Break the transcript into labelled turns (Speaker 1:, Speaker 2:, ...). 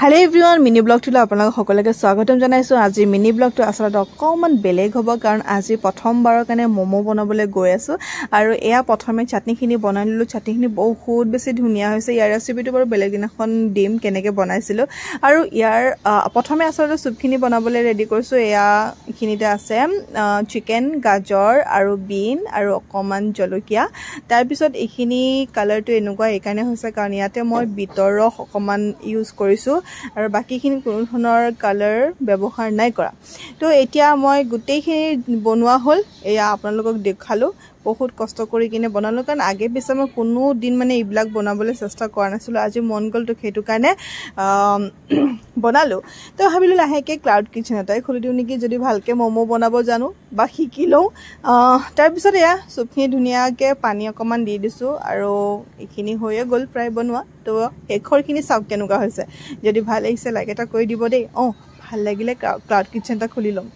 Speaker 1: Hello everyone, mini blog to আপোনালোক সকলোকে স্বাগতম জনাইছো। আজি মিনি ব্লগটো আসলে অকমান বেলেগ হ'ব কাৰণ আজি প্ৰথমবাৰৰ কাৰণে মোমো বনাবলৈ গৈ আছো আৰু এয়া প্ৰথমে চাটনিখিনি বনাই ললো। চাটনিখিনি বহুত বেছি ধুনিয়া হৈছে। ইয়াৰ ৰেচিপিটো বাৰু বেলেগ দিনাখন দিম কেনেকৈ বনাইছিলো আৰু ইয়াৰ প্ৰথমে আসলে সুপখিনি বনাবলৈ ৰেডি কৰিছো। এয়া খিনিতে আছে চিকেন, গাজৰ আৰু বিন আৰু অকমান জলকীয়া। তাৰ পিছত এইখিনি কালাৰটো এনেকুৱা এইকাৰণে হৈছে কাৰণ ইয়াতে মই বিটৰ ৰস অকমান ইউজ কৰিছো আৰু বাকিখিনি কোনো ধৰণৰ কালাৰ ব্যৱহাৰ নাই কৰা। তো এতিয়া মই গোটেইখিনি বনোৱা হ'ল, এয়া আপোনালোকক দেখালো। বহুত কষ্ট কৰি কিনে বনালো কাৰণ আগে পিছে মই কোনো দিন মানে এইবিলাক বনাবলৈ চেষ্টা কৰা নাছিলো। আজি মন গ'ল তো সেইটো কাৰণে বনালো। তো ভাবিলো লাহেকে ক্লাউড কিচেন এটাই খুলি দিওঁ নেকি, যদি ভালকে মমো বনাব জানো বা শিকি লওঁ। তাৰ পিছত এয়া চুপখিনি ধুনীয়াকৈ পানী অকমান দি দিছো আৰু এইখিনি হৈয়ে গ'ল প্ৰায় বনোৱা। তো শেষৰখিনি চাওক কেনেকুৱা হৈছে। যদি ভাল লাগিছে লাইক এটা কৰি দিব দেই। ভাল লাগিলে ক্লাউড কিচেন এটা খুলি ল'ম।